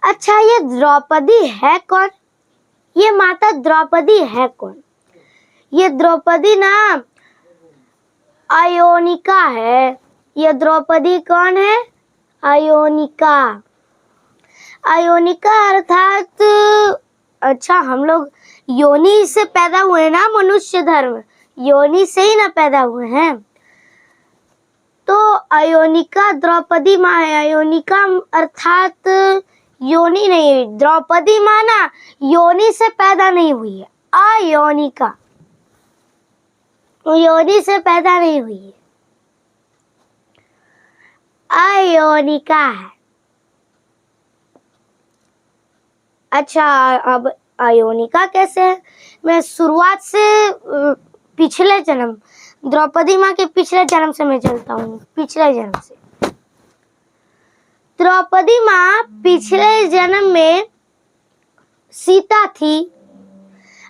अच्छा, ये द्रौपदी है कौन? ये माता द्रौपदी है कौन? ये द्रौपदी ना अयोनिका है। ये द्रौपदी कौन है? अयोनिका। अयोनिका अर्थात, अच्छा हम लोग योनि से पैदा हुए ना, मनुष्य धर्म योनि से ही ना पैदा हुए हैं। तो अयोनिका द्रौपदी माँ है। अयोनिका अर्थात योनि नहीं, द्रौपदी माँ ना योनि से पैदा नहीं हुई है। अयोनिका योनि से पैदा नहीं हुई है, अयोनिका है। अच्छा, अब अयोनिका कैसे है? मैं शुरुआत से पिछले जन्म, द्रौपदी माँ के पिछले जन्म से मैं चलता हूँ। पिछले जन्म से द्रौपदी माँ पिछले जन्म में सीता थी।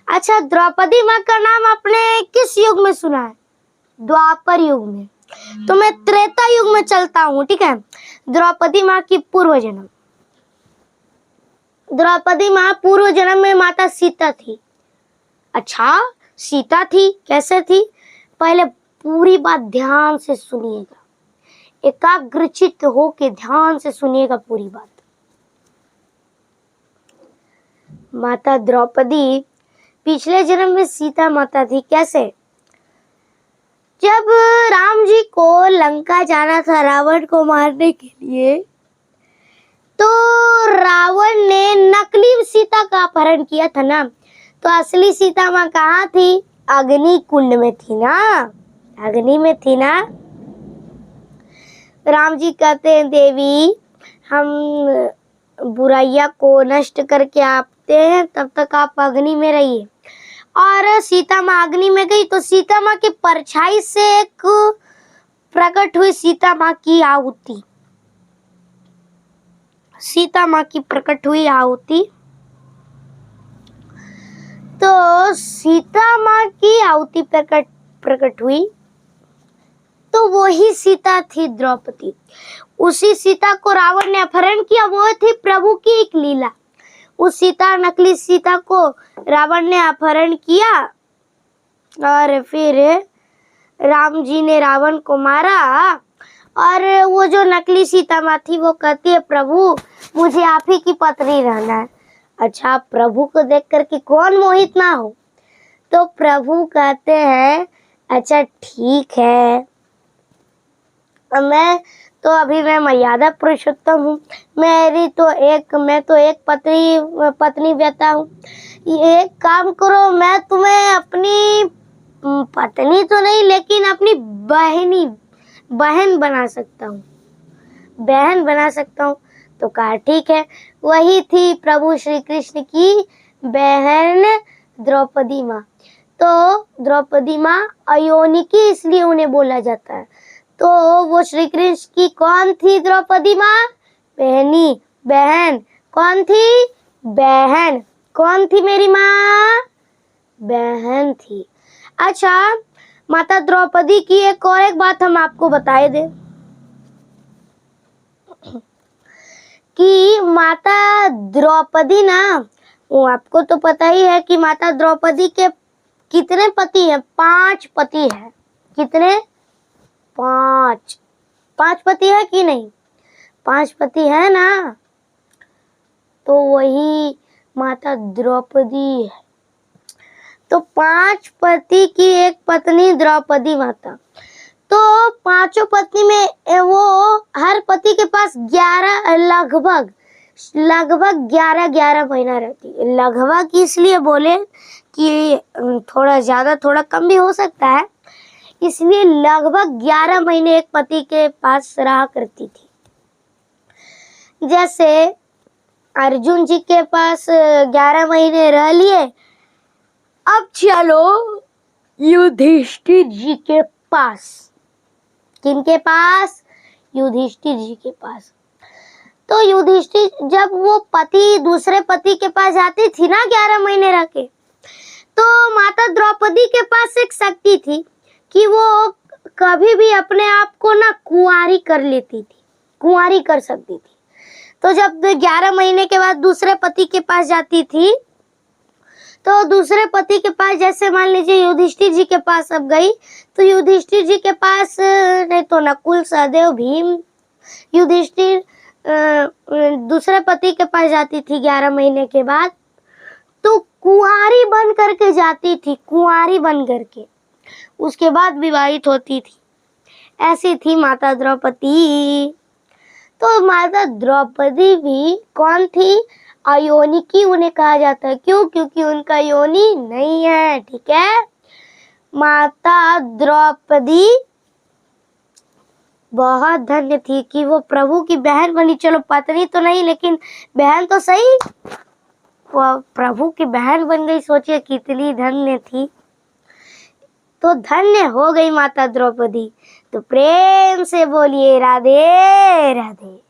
अच्छा, द्रौपदी माँ का नाम आपने किस युग में सुना है? द्वापर युग में। तो मैं त्रेता युग में चलता हूँ, ठीक है। द्रौपदी माँ की पूर्व जन्म, द्रौपदी माँ पूर्व जन्म में माता सीता थी। अच्छा, सीता थी, कैसे थी? पहले पूरी बात ध्यान से सुनिएगा, एकाग्रचित्त होके ध्यान से सुनिएगा पूरी बात। माता द्रौपदी पिछले जन्म में सीता माता थी। कैसे? जब राम जी को लंका जाना था रावण को मारने के लिए, तो रावण ने नकली सीता का अपहरण किया था ना, तो असली सीता माँ कहाँ थी? अग्नि कुंड में थी ना, अग्नि में थी ना। राम जी कहते हैं, देवी हम बुराइया को नष्ट करके आते हैं, तब तक आप अग्नि में रहिए। और सीता माँ अग्नि में गई तो सीता माँ की परछाई से एक प्रकट हुई सीता माँ की आहुति, सीता माँ की प्रकट हुई आहुति। तो सीता माँ की आहुति प्रकट हुई, तो वही सीता थी द्रौपदी। उसी सीता को रावण ने अपहरण किया, वो थी प्रभु की एक लीला। उस सीता, नकली सीता को रावण ने अपहरण किया और फिर राम जी ने रावण को मारा। और वो जो नकली सीता माँ थी वो कहती है, प्रभु मुझे आप ही की पत्नी रहना है। अच्छा, प्रभु को देख करके कौन मोहित ना हो? तो प्रभु कहते हैं, अच्छा ठीक है, मैं मर्यादा पुरुषोत्तम हूँ, मैं तो एक पत्नी व्यता हूँ। एक काम करो, मैं तुम्हें अपनी पत्नी तो नहीं लेकिन अपनी बहन बना सकता हूँ, बहन बना सकता हूँ। तो कहा ठीक है। वही थी प्रभु श्री कृष्ण की बहन द्रौपदी माँ। तो द्रौपदी माँ अयोनिकी इसलिए उन्हें बोला जाता है। तो वो श्री कृष्ण की कौन थी? द्रौपदी माँ बहनी, बहन। कौन थी? बहन। कौन थी मेरी माँ? बहन थी। अच्छा, माता द्रौपदी की एक बात हम आपको बताए दे कि माता द्रौपदी ना, वो आपको तो पता ही है कि माता द्रौपदी के कितने पति हैं? 5 पति हैं। कितने? 5 पति है कि नहीं? 5 पति है ना। तो वही माता द्रौपदी है। तो 5 पति की एक पत्नी द्रौपदी माता। तो 5 पत्नी में वो हर पति के पास 11 लगभग 11 महीना रहती है। लगभग इसलिए बोले कि थोड़ा ज्यादा थोड़ा कम भी हो सकता है, इसलिए लगभग 11 महीने एक पति के पास रहा करती थी। जैसे अर्जुन जी के पास 11 महीने रह लिए। अब चलो युधिष्ठिर जी के पास। किनके पास? युधिष्ठिर जी के पास। तो युधिष्ठिर जब वो पति दूसरे पति के पास जाती थी ना 11 महीने रह के, तो माता द्रौपदी के पास एक शक्ति थी कि वो कभी भी अपने आप को ना कुंवारी कर लेती थी, कुंवारी कर सकती थी। तो जब 11 महीने के बाद दूसरे पति के पास जाती थी, तो दूसरे पति के पास जैसे मान लीजिए युधिष्ठिर जी के पास अब गई, तो युधिष्ठिर जी के पास नहीं तो नकुल, सहदेव, भीम, युधिष्ठिर दूसरे पति के पास जाती थी 11 महीने के बाद, तो कुंवारी बन करके जाती थी, कुंवारी बन करके, उसके बाद विवाहित होती थी। ऐसी थी माता द्रौपदी। तो माता द्रौपदी भी कौन थी? अयोनिकी उन्हें कहा जाता है। क्यों? क्योंकि उनका योनि नहीं है। ठीक है, माता द्रौपदी बहुत धन्य थी कि वो प्रभु की बहन बनी। चलो पत्नी तो नहीं, लेकिन बहन तो सही, वो प्रभु की बहन बन गई। सोचिए कितनी धन्य थी। तो धन्य हो गई माता द्रौपदी। तो प्रेम से बोलिए राधे राधे।